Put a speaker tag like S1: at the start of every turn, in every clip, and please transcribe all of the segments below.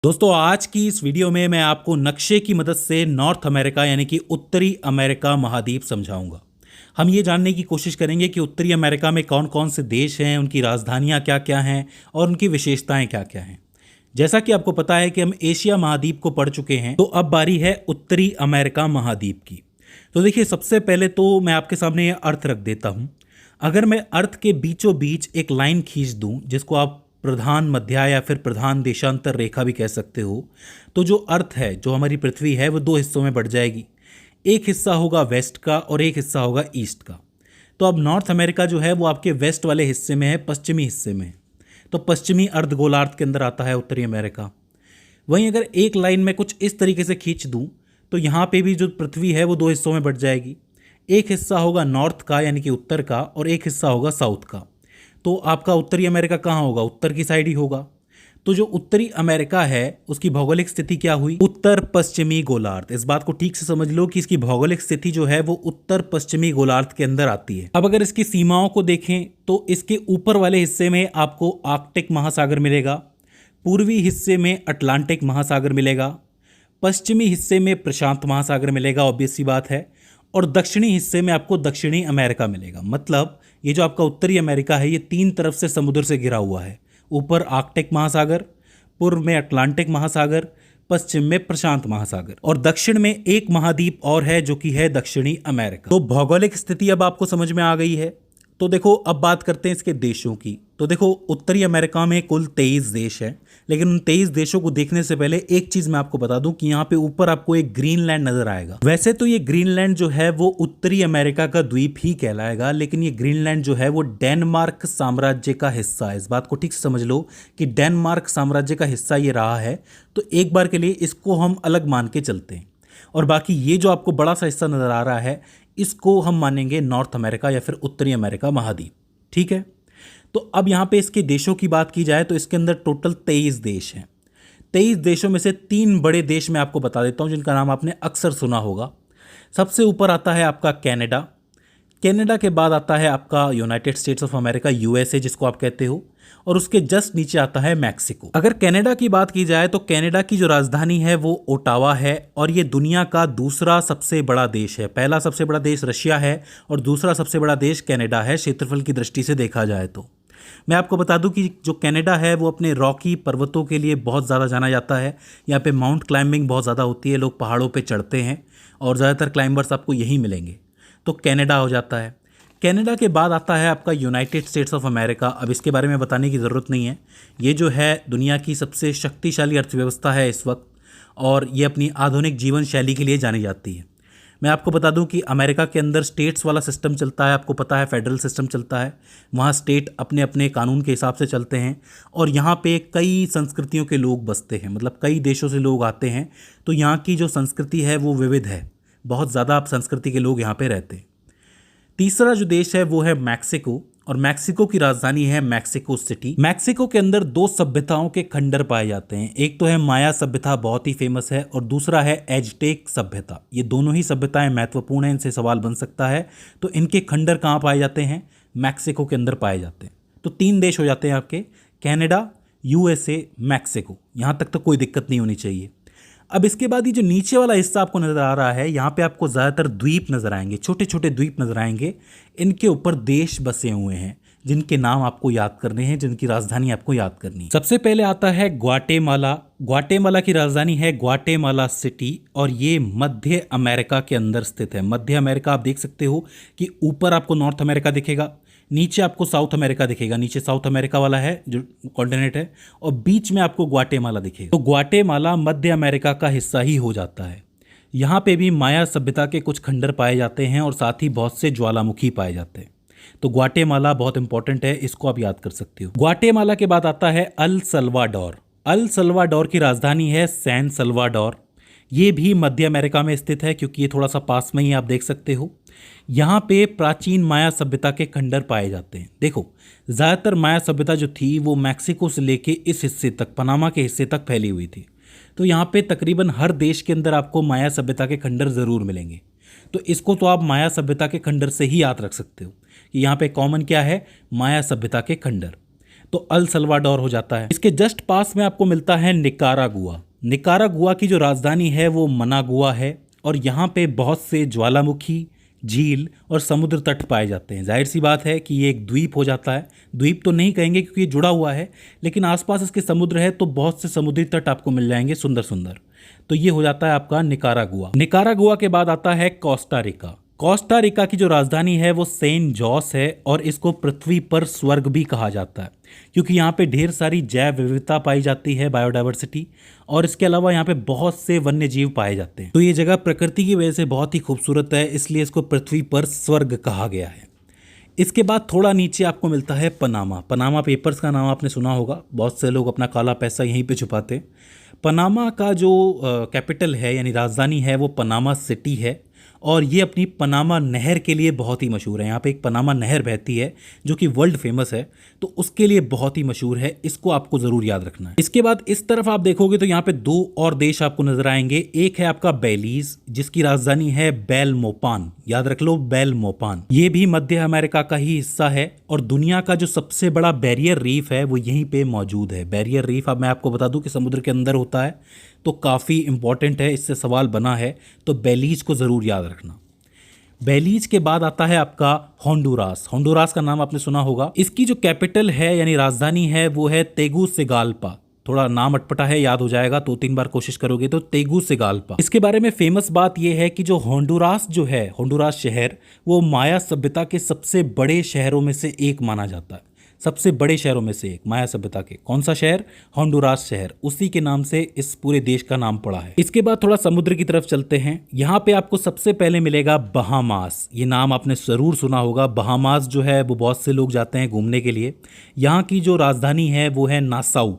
S1: दोस्तों आज की इस वीडियो में मैं आपको नक्शे की मदद से नॉर्थ अमेरिका यानी कि उत्तरी अमेरिका महाद्वीप समझाऊंगा। हम ये जानने की कोशिश करेंगे कि उत्तरी अमेरिका में कौन कौन से देश हैं, उनकी राजधानियां क्या क्या हैं और उनकी विशेषताएं क्या क्या हैं। जैसा कि आपको पता है कि हम एशिया महाद्वीप को पढ़ चुके हैं, तो अब बारी है उत्तरी अमेरिका महाद्वीप की। तो देखिए, सबसे पहले तो मैं आपके सामने ये अर्थ रख देता हूँ। अगर मैं अर्थ के बीचों बीच एक लाइन खींच दूँ, जिसको आप प्रधान मध्या या फिर प्रधान देशांतर रेखा भी कह सकते हो, तो जो अर्थ है, जो हमारी पृथ्वी है, वो दो हिस्सों में बढ़ जाएगी। एक हिस्सा होगा वेस्ट का और एक हिस्सा होगा ईस्ट का। तो अब नॉर्थ अमेरिका जो है वो आपके वेस्ट वाले हिस्से में है, पश्चिमी हिस्से में है। तो पश्चिमी अर्धगोलार्ध के अंदर आता है उत्तरी अमेरिका। वहीं अगर एक लाइन में कुछ इस तरीके से खींच दूं, तो यहाँ पे भी जो पृथ्वी है वो दो हिस्सों में बढ़ जाएगी। एक हिस्सा होगा नॉर्थ का यानी कि उत्तर का, और एक हिस्सा होगा साउथ का। तो आपका उत्तरी अमेरिका कहाँ होगा? उत्तर की साइड ही होगा। तो जो उत्तरी अमेरिका है उसकी भौगोलिक स्थिति क्या हुई? उत्तर पश्चिमी गोलार्ध। इस बात को ठीक से समझ लो कि इसकी भौगोलिक स्थिति जो है वो उत्तर पश्चिमी गोलार्ध के अंदर आती है। अब अगर इसकी सीमाओं को देखें तो इसके ऊपर वाले हिस्से में आपको आर्कटिक महासागर मिलेगा, पूर्वी हिस्से में अटलांटिक महासागर मिलेगा, पश्चिमी हिस्से में प्रशांत महासागर मिलेगा, ऑब्वियस सी बात है, और दक्षिणी हिस्से में आपको दक्षिणी अमेरिका मिलेगा। मतलब ये जो आपका उत्तरी अमेरिका है ये तीन तरफ से समुद्र से घिरा हुआ है। ऊपर आर्कटिक महासागर, पूर्व में अटलांटिक महासागर, पश्चिम में प्रशांत महासागर, और दक्षिण में एक महाद्वीप और है जो कि है दक्षिणी अमेरिका। तो भौगोलिक स्थिति अब आपको समझ में आ गई है। तो देखो, अब बात करते हैं इसके देशों की। तो देखो, उत्तरी अमेरिका में कुल 23 देश हैं, लेकिन उन 23 देशों को देखने से पहले एक चीज मैं आपको बता दूं कि यहाँ पे ऊपर आपको एक ग्रीनलैंड नजर आएगा। वैसे तो ये ग्रीनलैंड जो है वो उत्तरी अमेरिका का द्वीप ही कहलाएगा, लेकिन ये ग्रीनलैंड जो है वो डेनमार्क साम्राज्य का हिस्सा है। इस बात को ठीक से समझ लो कि डेनमार्क साम्राज्य का हिस्सा ये रहा है। तो एक बार के लिए इसको हम अलग मान के चलते हैं, और बाकी ये जो आपको बड़ा सा हिस्सा नजर आ रहा है इसको हम मानेंगे नॉर्थ अमेरिका या फिर उत्तरी अमेरिका महाद्वीप। ठीक है। तो अब यहाँ पे इसके देशों की बात की जाए तो इसके अंदर टोटल 23 देश हैं। 23 देशों में से 3 बड़े देश मैं आपको बता देता हूँ जिनका नाम आपने अक्सर सुना होगा। सबसे ऊपर आता है आपका कनाडा। कनाडा के बाद आता है आपका United states of America, USA जिसको आप कहते हो, और उसके जस्ट नीचे आता है मैक्सिको। अगर कनाडा की बात की जाए तो कनाडा की जो राजधानी है वो ओटावा है, और ये दुनिया का दूसरा सबसे बड़ा देश है। पहला सबसे बड़ा देश रशिया है और दूसरा सबसे बड़ा देश कनाडा है, क्षेत्रफल की दृष्टि से देखा जाए तो। मैं आपको बता दूं कि जो कनाडा है वो अपने रॉकी पर्वतों के लिए बहुत ज़्यादा जाना जाता है। यहाँ पे माउंट क्लाइंबिंग बहुत ज़्यादा होती है, लोग पहाड़ों पे चढ़ते हैं, और ज़्यादातर क्लाइंबर्स आपको यहीं मिलेंगे। तो कनाडा हो जाता है। कनाडा के बाद आता है आपका यूनाइटेड स्टेट्स ऑफ अमेरिका। अब इसके बारे में बताने की ज़रूरत नहीं है, ये जो है दुनिया की सबसे शक्तिशाली अर्थव्यवस्था है इस वक्त, और ये अपनी आधुनिक जीवन शैली के लिए जानी जाती है। मैं आपको बता दूं कि अमेरिका के अंदर स्टेट्स वाला सिस्टम चलता है, आपको पता है फेडरल सिस्टम चलता है। वहाँ स्टेट अपने अपने कानून के हिसाब से चलते हैं, और यहाँ पे कई संस्कृतियों के लोग बसते हैं, मतलब कई देशों से लोग आते हैं। तो यहाँ की जो संस्कृति है वो विविध है, बहुत ज़्यादा संस्कृति के लोग यहाँ पे रहते हैं। तीसरा जो देश है वो है मैक्सिको, और मैक्सिको की राजधानी है मैक्सिको सिटी। मैक्सिको के अंदर 2 सभ्यताओं के खंडर पाए जाते हैं। एक तो है माया सभ्यता, बहुत ही फेमस है, और दूसरा है एज़टेक सभ्यता। ये दोनों ही सभ्यताएं महत्वपूर्ण हैं, इनसे सवाल बन सकता है। तो इनके खंडर कहाँ पाए जाते हैं? मैक्सिको के अंदर पाए जाते हैं। तो 3 देश हो जाते हैं आपके, कनाडा, यूएसए, मैक्सिको। यहाँ तक तो कोई दिक्कत नहीं होनी चाहिए। अब इसके बाद ये जो नीचे वाला हिस्सा आपको नज़र आ रहा है, यहाँ पे आपको ज़्यादातर द्वीप नज़र आएंगे, छोटे छोटे द्वीप नज़र आएंगे। इनके ऊपर देश बसे हुए हैं जिनके नाम आपको याद करने हैं, जिनकी राजधानी आपको याद करनी है। सबसे पहले आता है ग्वाटेमाला। ग्वाटेमाला की राजधानी है ग्वाटेमाला सिटी, और ये मध्य अमेरिका के अंदर स्थित है। मध्य अमेरिका आप देख सकते हो कि ऊपर आपको नॉर्थ अमेरिका दिखेगा, नीचे आपको साउथ अमेरिका दिखेगा, नीचे साउथ अमेरिका वाला है जो कॉन्टिनेंट है, और बीच में आपको ग्वाटेमाला दिखेगा। तो ग्वाटेमाला मध्य अमेरिका का हिस्सा ही हो जाता है। यहाँ पे भी माया सभ्यता के कुछ खंडर पाए जाते हैं, और साथ ही बहुत से ज्वालामुखी पाए जाते हैं। तो ग्वाटेमाला बहुत इंपॉर्टेंट है, इसको आप याद कर सकते हो। ग्वाटेमाला के बाद आता है अल सल्वाडोर। अल सल्वाडोर की राजधानी है सैन सल्वाडोर। ये भी मध्य अमेरिका में स्थित है, क्योंकि ये थोड़ा सा पास में ही आप देख सकते हो। यहाँ पे प्राचीन माया सभ्यता के खंडर पाए जाते हैं। देखो, ज़्यादातर माया सभ्यता जो थी वो मैक्सिको से लेके इस हिस्से तक, पनामा के हिस्से तक फैली हुई थी। तो यहाँ पे तकरीबन हर देश के अंदर आपको माया सभ्यता के खंडर ज़रूर मिलेंगे। तो इसको तो आप माया सभ्यता के खंडर से ही याद रख सकते हो कि यहाँ पे कॉमन क्या है, माया सभ्यता के खंडर। तो अल सल्वाडोर हो जाता है। इसके जस्ट पास में आपको मिलता है निकारागुआ। निकारागुआ की जो राजधानी है वो मनागुआ है और यहाँ पे बहुत से ज्वालामुखी, झील और समुद्र तट पाए जाते हैं। जाहिर सी बात है कि ये एक द्वीप हो जाता है। द्वीप तो नहीं कहेंगे क्योंकि ये जुड़ा हुआ है, लेकिन आसपास इसके समुद्र है तो बहुत से समुद्री तट आपको मिल जाएंगे सुंदर सुंदर। तो ये हो जाता है आपका निकारागुआ। निकारागुआ के बाद आता है कोस्टा रिका। कोस्टा रिका की जो राजधानी है वो सेंट जॉस है और इसको पृथ्वी पर स्वर्ग भी कहा जाता है क्योंकि यहाँ पे ढेर सारी जैव विविधता पाई जाती है, बायोडाइवर्सिटी, और इसके अलावा यहाँ पे बहुत से वन्य जीव पाए जाते हैं। तो ये जगह प्रकृति की वजह से बहुत ही खूबसूरत है, इसलिए इसको पृथ्वी पर स्वर्ग कहा गया है। इसके बाद थोड़ा नीचे आपको मिलता है पनामा। पनामा पेपर्स का नाम आपने सुना होगा, बहुत से लोग अपना काला पैसा यहीं पे छुपाते हैं। पनामा का जो कैपिटल है यानी राजधानी है वो पनामा सिटी है और ये अपनी पनामा नहर के लिए बहुत ही मशहूर है। यहाँ पे एक पनामा नहर बहती है जो कि वर्ल्ड फेमस है, तो उसके लिए बहुत ही मशहूर है। इसको आपको ज़रूर याद रखना है। इसके बाद इस तरफ आप देखोगे तो यहाँ पे दो और देश आपको नजर आएंगे। एक है आपका बेलीज जिसकी राजधानी है बेलमोपान। याद रख लो, बेलमोपान। ये भी मध्य अमेरिका का ही हिस्सा है और दुनिया का जो सबसे बड़ा बैरियर रीफ है वो यहीं पे मौजूद है। बैरियर रीफ अब मैं आपको बता दूं कि समुद्र के अंदर होता है, तो काफ़ी इंपॉर्टेंट है, इससे सवाल बना है, तो बेलीज को ज़रूर याद रखना। बेलीज के बाद आता है आपका होंडुरास। होंडुरास का नाम आपने सुना होगा। इसकी जो कैपिटल है यानी राजधानी है वो है तेगुसिगाल्पा। थोड़ा नाम अटपटा है, याद हो जाएगा, 2-3 बार कोशिश करोगे तो तेगुसिगाल्पा। इसके बारे में फेमस बात यह है कि जो होंडुरास जो है, होंडुरास शहर, वो माया सभ्यता के सबसे बड़े शहरों में से एक माना जाता है। सबसे बड़े शहरों में से एक माया सभ्यता के। कौन सा शहर? होंडुरास शहर। उसी के नाम से इस पूरे देश का नाम पड़ा है। इसके बाद थोड़ा समुद्र की तरफ चलते हैं। यहाँ पे आपको सबसे पहले मिलेगा बहामास। ये नाम आपने जरूर सुना होगा। बहामास जो है वो बहुत से लोग जाते हैं घूमने के लिए। यहाँ की जो राजधानी है वो है नासाउ।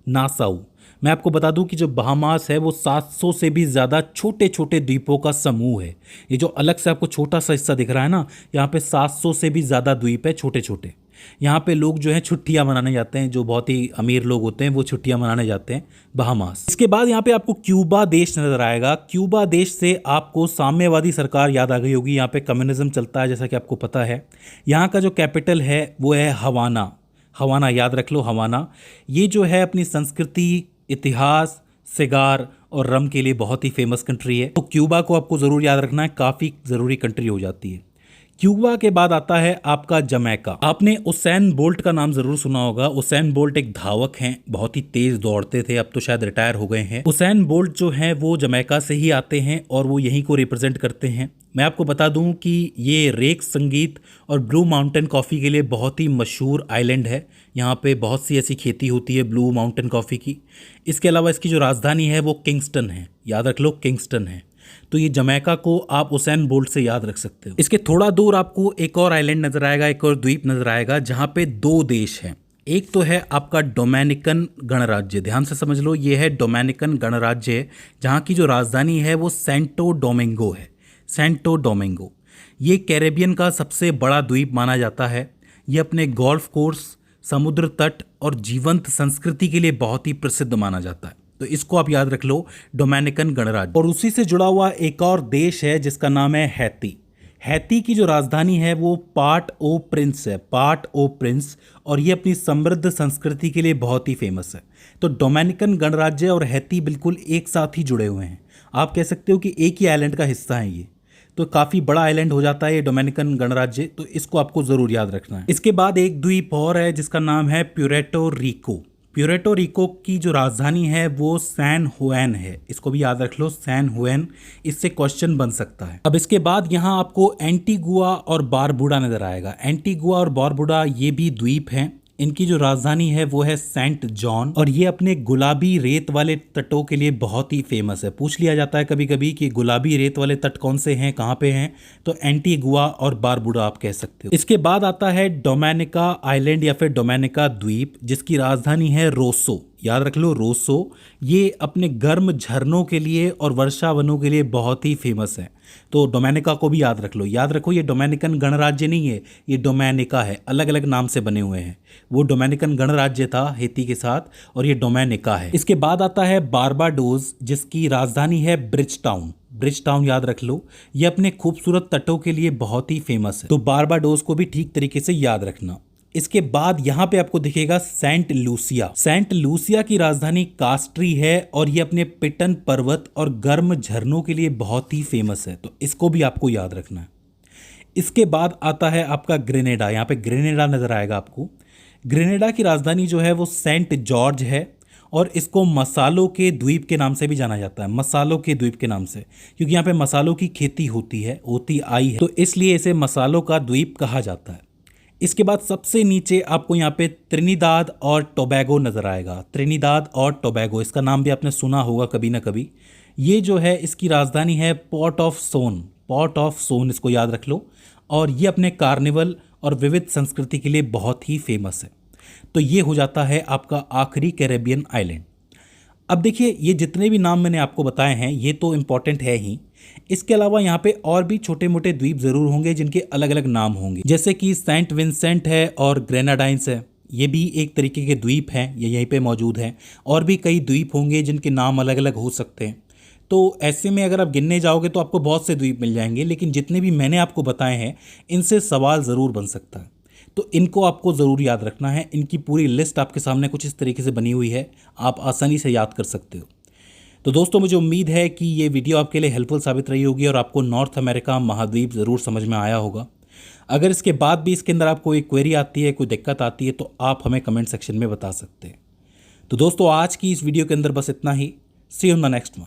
S1: नासाउ। मैं आपको बता दूं कि जो बहामास है वो 700 से भी ज़्यादा छोटे छोटे द्वीपों का समूह है। ये जो अलग से आपको छोटा सा हिस्सा दिख रहा है ना, यहाँ पे 700 से भी ज़्यादा द्वीप है, छोटे छोटे। यहाँ पे लोग जो हैं छुट्टियाँ मनाने जाते हैं, जो बहुत ही अमीर लोग होते हैं वो छुट्टियाँ मनाने जाते हैं बहामास। इसके बाद यहाँ पे आपको क्यूबा देश नजर आएगा। क्यूबा देश से आपको साम्यवादी सरकार याद आ गई होगी। यहाँ पे कम्युनिज्म चलता है जैसा कि आपको पता है। यहाँ का जो कैपिटल है वो है हवाना। हवाना याद रख लो, हवाना। ये जो है अपनी संस्कृति, इतिहास, सिगार और रम के लिए बहुत ही फेमस कंट्री है। तो क्यूबा को आपको ज़रूर याद रखना है, काफ़ी ज़रूरी कंट्री हो जाती है। क्यूबा के बाद आता है आपका जमैका। आपने उसैन बोल्ट का नाम जरूर सुना होगा। उसैन बोल्ट एक धावक हैं, बहुत ही तेज दौड़ते थे, अब तो शायद रिटायर हो गए हैं। उसैन बोल्ट जो हैं वो जमैका से ही आते हैं और वो यहीं को रिप्रेजेंट करते हैं। मैं आपको बता दूं कि ये रेक संगीत और ब्लू माउंटेन कॉफ़ी के लिए बहुत ही मशहूर आइलैंड है। यहाँ पे बहुत सी ऐसी खेती होती है ब्लू माउंटेन कॉफ़ी की। इसके अलावा इसकी जो राजधानी है वो किंगस्टन है। याद रख लो, किंगस्टन है। तो ये जमैका को आप उसैन बोल्ट से याद रख सकते हो। इसके थोड़ा दूर आपको एक और आइलैंड नजर आएगा, एक और द्वीप नजर आएगा, जहाँ पे 2 देश हैं। एक तो है आपका डोमिनिकन गणराज्य। ध्यान से समझ लो, ये है डोमिनिकन गणराज्य, जहाँ की जो राजधानी है वो सेंटो डोमिंगो है। सेंटो डोमिंगो ये कैरेबियन का सबसे बड़ा द्वीप माना जाता है। ये अपने गोल्फ कोर्स, समुद्र तट और जीवंत संस्कृति के लिए बहुत ही प्रसिद्ध माना जाता है। तो इसको आप याद रख लो, डोमिनिकन गणराज्य। और उसी से जुड़ा हुआ एक और देश है जिसका नाम है हैती। हैती की जो राजधानी है वो पार्ट ओ प्रिंस है। पार्ट ओ प्रिंस, और ये अपनी समृद्ध संस्कृति के लिए बहुत ही फेमस है। तो डोमिनिकन गणराज्य और हैती बिल्कुल एक साथ ही जुड़े हुए हैं। आप कह सकते हो कि एक ही आइलैंड का हिस्सा है ये। तो काफ़ी बड़ा आइलैंड हो जाता है ये डोमिनिकन गणराज्य। तो इसको आपको ज़रूर याद रखना है। इसके बाद एक द्वीप और है जिसका नाम है प्यूरेटो रिको। प्यूरेटो रिको की जो राजधानी है वो सैन हुएन है। इसको भी याद रख लो, सैन हुएन। इससे क्वेश्चन बन सकता है। अब इसके बाद यहाँ आपको एंटीगुआ और बारबुडा नजर आएगा। एंटीगुआ और बारबुडा ये भी द्वीप हैं। इनकी जो राजधानी है वो है सेंट जॉन, और ये अपने गुलाबी रेत वाले तटों के लिए बहुत ही फेमस है। पूछ लिया जाता है कभी कभी कि गुलाबी रेत वाले तट कौन से हैं, कहाँ पे हैं, तो एंटीगुआ और बारबुडा आप कह सकते हो। इसके बाद आता है डोमिनिका आइलैंड या फिर डोमिनिका द्वीप, जिसकी राजधानी है रोसो। याद रख लो, रोसो। ये अपने गर्म झरनों के लिए और वर्षा वनों के लिए बहुत ही फेमस है। तो डोमिनिका को भी याद रख लो। याद रखो, ये डोमिनिकन गणराज्य नहीं है, ये डोमिनिका है। अलग अलग नाम से बने हुए हैं। वो डोमिनिकन गणराज्य था हैती के साथ, और ये डोमिनिका है। इसके बाद आता है बारबाडोस, जिसकी राजधानी है ब्रिज टाउन। ब्रिज टाउन याद रख लो, ये अपने खूबसूरत तटों के लिए बहुत ही फेमस है। तो बारबाडोस को भी ठीक तरीके से याद रखना। इसके बाद यहाँ पे आपको दिखेगा सेंट लूसिया। सेंट लूसिया की राजधानी कास्ट्री है और ये अपने पिटन पर्वत और गर्म झरनों के लिए बहुत ही फेमस है, तो इसको भी आपको याद रखना है। इसके बाद आता है आपका ग्रेनेडा। यहाँ पे ग्रेनेडा नजर आएगा आपको। ग्रेनेडा की राजधानी जो है वो सेंट जॉर्ज है और इसको मसालों के द्वीप के नाम से भी जाना जाता है, मसालों के द्वीप के नाम से, क्योंकि यहाँ पे मसालों की खेती होती आई है, तो इसलिए इसे मसालों का द्वीप कहा जाता है। इसके बाद सबसे नीचे आपको यहाँ पे त्रिनिदाद और टोबैगो नज़र आएगा। त्रिनिदाद और टोबैगो, इसका नाम भी आपने सुना होगा कभी ना कभी। ये जो है इसकी राजधानी है Port of Spain. Port of Spain, इसको याद रख लो। और ये अपने कार्निवल और विविध संस्कृति के लिए बहुत ही फेमस है। तो ये हो जाता है आपका आखिरी कैरेबियन आइलैंड। अब देखिए, ये जितने भी नाम मैंने आपको बताए हैं ये तो इम्पॉर्टेंट है ही। इसके अलावा यहाँ पे और भी छोटे मोटे द्वीप ज़रूर होंगे जिनके अलग अलग नाम होंगे, जैसे कि सेंट विंसेंट है और ग्रेनाडाइंस है। ये भी एक तरीके के द्वीप हैं, ये यहीं पे मौजूद हैं। और भी कई द्वीप होंगे जिनके नाम अलग अलग हो सकते हैं। तो ऐसे में अगर आप गिनने जाओगे तो आपको बहुत से द्वीप मिल जाएंगे, लेकिन जितने भी मैंने आपको बताए हैं इनसे सवाल ज़रूर बन सकता है, तो इनको आपको ज़रूर याद रखना है। इनकी पूरी लिस्ट आपके सामने कुछ इस तरीके से बनी हुई है, आप आसानी से याद कर सकते हो। तो दोस्तों, मुझे उम्मीद है कि ये वीडियो आपके लिए हेल्पफुल साबित रही होगी और आपको नॉर्थ अमेरिका महाद्वीप ज़रूर समझ में आया होगा। अगर इसके बाद भी इसके अंदर आपको कोई क्वेरी आती है, कोई दिक्कत आती है, तो आप हमें कमेंट सेक्शन में बता सकते हैं। तो दोस्तों, आज की इस वीडियो के अंदर बस इतना ही। See you in the next one.